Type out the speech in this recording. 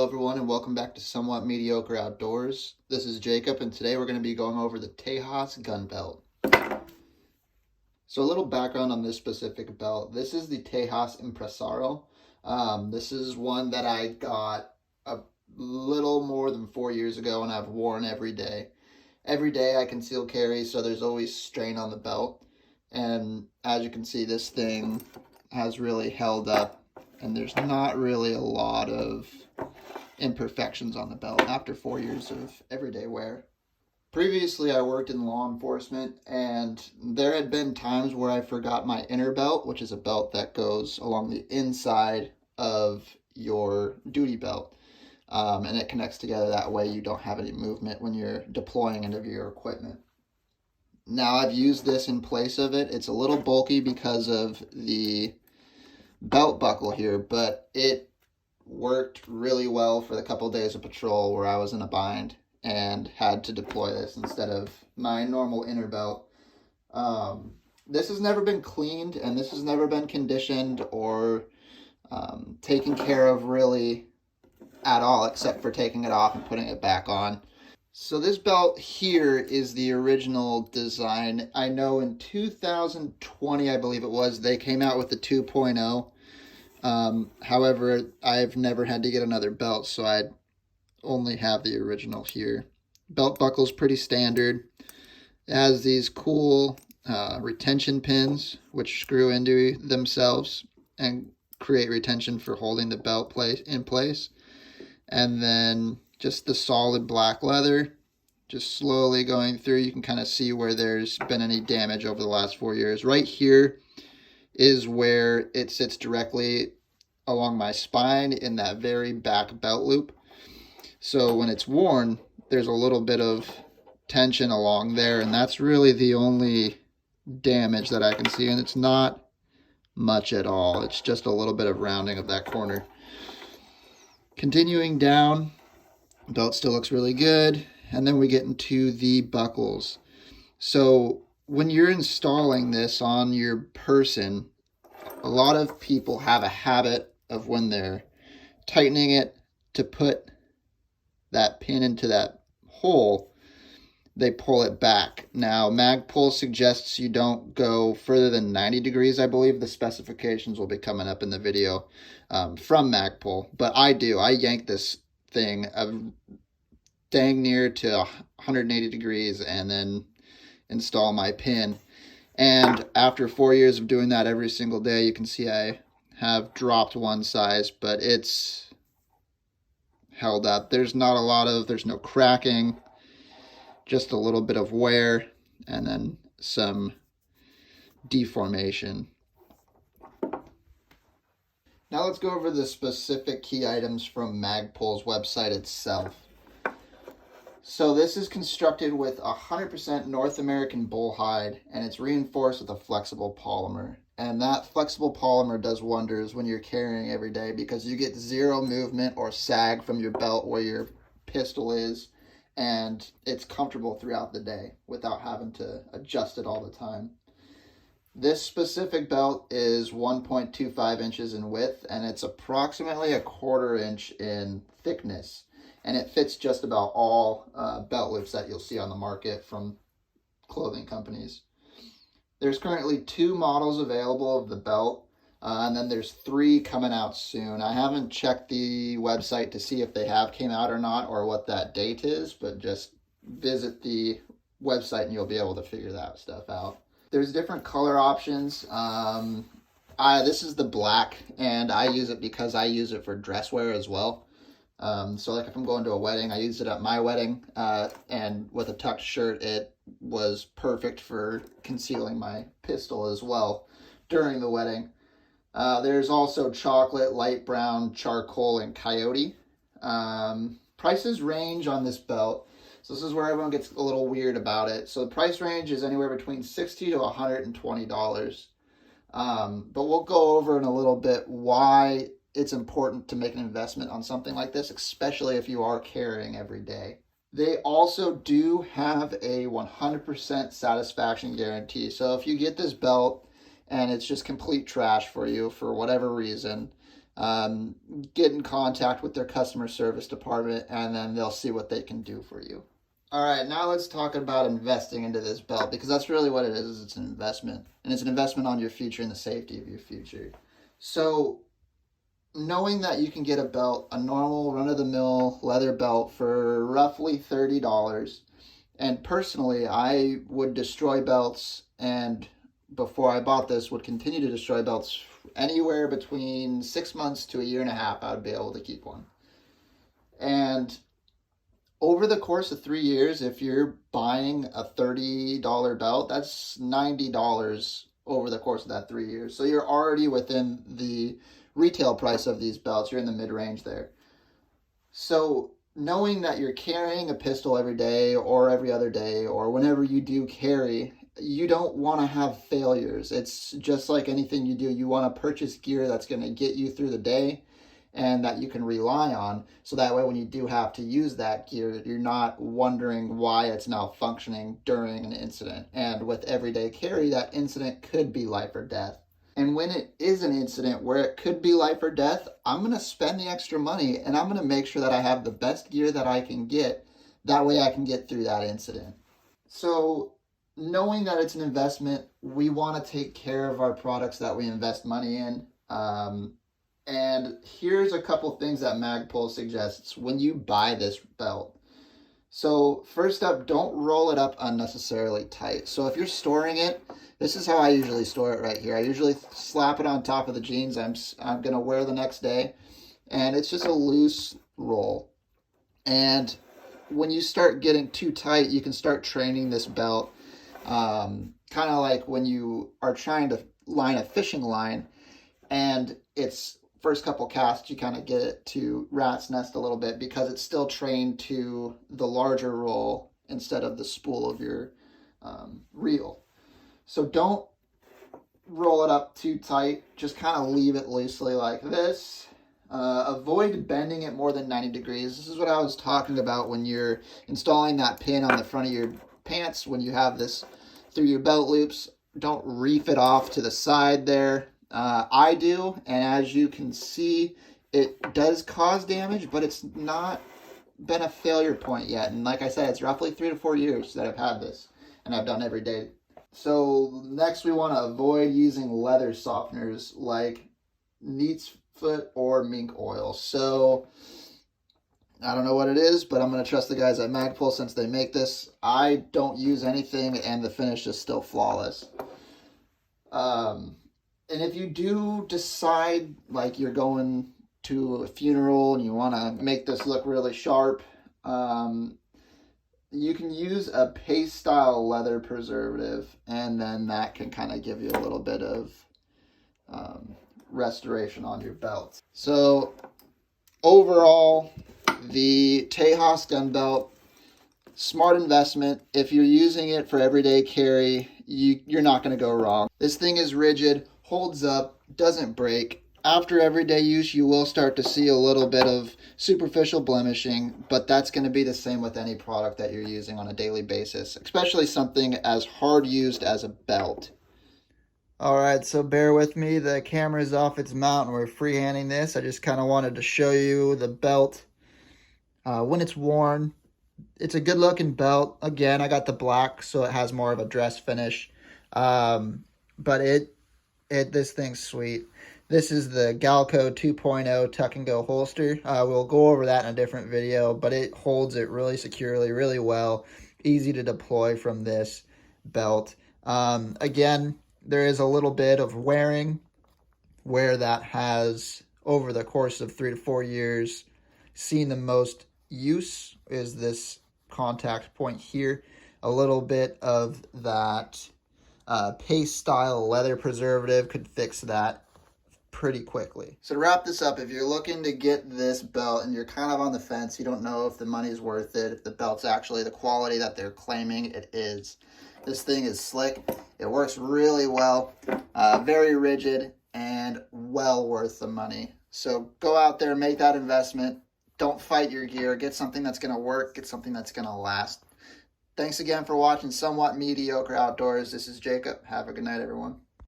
everyone, and welcome back to Somewhat Mediocre Outdoors. This is Jacob, and today we're going to be going over the Tejas Gun Belt. So a little background on this specific belt. This is the Tejas Impresario. This is one that I got a little more than 4 years ago, and I've worn every day. Every day I conceal carry, so there's always strain on the belt. And as you can see, this thing has really held up. And there's not really a lot of imperfections on the belt after 4 years of everyday wear. Previously, I worked in law enforcement, and there had been times where I forgot my inner belt, which is a belt that goes along the inside of your duty belt. And it connects together that way you don't have any movement when you're deploying any of your equipment. Now I've used this in place of it. It's a little bulky because of the belt buckle here, but it worked really well for the couple days of patrol where I was in a bind and had to deploy this instead of my normal inner belt. This has never been cleaned, and this has never been conditioned or taken care of really at all, except for taking it off and putting it back on. So this belt here is the original design. I know in 2020, I believe it was, they came out with the 2.0. However, I've never had to get another belt, so I only have the original here. Belt buckle's pretty standard. It has these cool retention pins, which screw into themselves and create retention for holding the belt in place. And then just the solid black leather, just slowly going through. You can kind of see where there's been any damage over the last 4 years. Right here is where it sits directly along my spine in that very back belt loop. So when it's worn, there's a little bit of tension along there, and that's really the only damage that I can see, and it's not much at all. It's just a little bit of rounding of that corner. Continuing down, belt still looks really good. And then we get into the buckles. So when you're installing this on your person, a lot of people have a habit of when they're tightening it to put that pin into that hole, they pull it back. Now, Magpul suggests you don't go further than 90 degrees. I believe the specifications will be coming up in the video from Magpul, but I do. I yank this thing dang near to 180 degrees and then install my pin. And after 4 years of doing that every single day, you can see I have dropped one size, but it's held up. There's no cracking, just a little bit of wear and then some deformation. Now let's go over the specific key items from Magpul's website itself. So this is constructed with 100% North American bull hide, and it's reinforced with a flexible polymer. And that flexible polymer does wonders when you're carrying every day because you get zero movement or sag from your belt where your pistol is, and it's comfortable throughout the day without having to adjust it all the time. This specific belt is 1.25 inches in width, and it's approximately a 1/4 inch in thickness. And it fits just about all belt loops that you'll see on the market from clothing companies. There's currently 2 models available of the belt, and then there's 3 coming out soon. I haven't checked the website to see if they have came out or not, or what that date is, but just visit the website and you'll be able to figure that stuff out. There's different color options. This is the black, and I use it because I use it for dress wear as well. So like if I'm going to a wedding, I used it at my wedding, and with a tucked shirt, it was perfect for concealing my pistol as well during the wedding. There's also chocolate, light brown, charcoal, and coyote. Prices range on this belt. So this is where everyone gets a little weird about it. So the price range is anywhere between $60 to $120. But we'll go over in a little bit why it's important to make an investment on something like this, especially if you are carrying every day. They also do have a 100% satisfaction guarantee. So if you get this belt and it's just complete trash for you for whatever reason, get in contact with their customer service department, and then they'll see what they can do for you. All right, now let's talk about investing into this belt, because that's really what it is. It's an investment, and it's an investment on your future and the safety of your future. So knowing that you can get a belt, a normal run-of-the-mill leather belt, for roughly $30, and personally, I would destroy belts, and before I bought this, would continue to destroy belts anywhere between 6 months to a year and a half. I would be able to keep one. And over the course of 3 years, if you're buying a $30 belt, that's $90 over the course of that 3 years. So you're already within the retail price of these belts. You're in the mid-range there. So knowing that you're carrying a pistol every day or every other day, or whenever you do carry, you don't want to have failures. It's just like anything you do. You want to purchase gear that's going to get you through the day and that you can rely on. So that way, when you do have to use that gear, you're not wondering why it's malfunctioning during an incident. And with everyday carry, that incident could be life or death. And when it is an incident where it could be life or death, I'm going to spend the extra money, and I'm going to make sure that I have the best gear that I can get. That way I can get through that incident. So knowing that it's an investment, we want to take care of our products that we invest money in. And here's a couple things that Magpul suggests when you buy this belt. So first up, don't roll it up unnecessarily tight. So if you're storing it, this is how I usually store it right here. I usually slap it on top of the jeans I'm going to wear the next day. And it's just a loose roll. And when you start getting too tight, you can start training this belt. Kind of like when you are trying to line a fishing line, and it's first couple casts, you kind of get it to rat's nest a little bit because it's still trained to the larger roll instead of the spool of your reel. So don't roll it up too tight. Just kind of leave it loosely like this. Avoid bending it more than 90 degrees. This is what I was talking about when you're installing that pin on the front of your pants. When you have this through your belt loops, don't reef it off to the side there. I do, and as you can see, it does cause damage, but it's not been a failure point yet. And like I said, it's roughly 3 to 4 years that I've had this, and I've done every day. So next, we want to avoid using leather softeners like neat's foot or mink oil. So I don't know what it is, but I'm going to trust the guys at Magpul since they make this. I don't use anything, and the finish is still flawless. And if you do decide, like, you're going to a funeral and you want to make this look really sharp, you can use a paste-style leather preservative, and then that can kind of give you a little bit of restoration on your belt. So overall, the Tejas Gun Belt, smart investment. If you're using it for everyday carry, you're not going to go wrong. This thing is rigid, holds up, doesn't break. After everyday use, you will start to see a little bit of superficial blemishing, but that's going to be the same with any product that you're using on a daily basis, especially something as hard used as a belt. Alright, so bear with me. The camera is off its mount and we're freehanding this. I just kind of wanted to show you the belt when it's worn. It's a good looking belt. Again, I got the black, so it has more of a dress finish. But this thing's sweet. This is the Galco 2.0 tuck and go holster. We'll go over that in a different video, but it holds it really securely, really well. Easy to deploy from this belt. Again, there is a little bit of wearing where that has, over the course of 3 to 4 years, seen the most use is this contact point here. A little bit of that paste style leather preservative could fix that pretty quickly. So to wrap this up, if you're looking to get this belt and you're kind of on the fence, you don't know if the money's worth it, if the belt's actually the quality that they're claiming it is. This thing is slick. It works really well, very rigid, and well worth the money. So go out there, make that investment. Don't fight your gear. Get something that's going to work. Get something that's going to last. Thanks again for watching Somewhat Mediocre Outdoors. This is Jacob. Have a good night, everyone.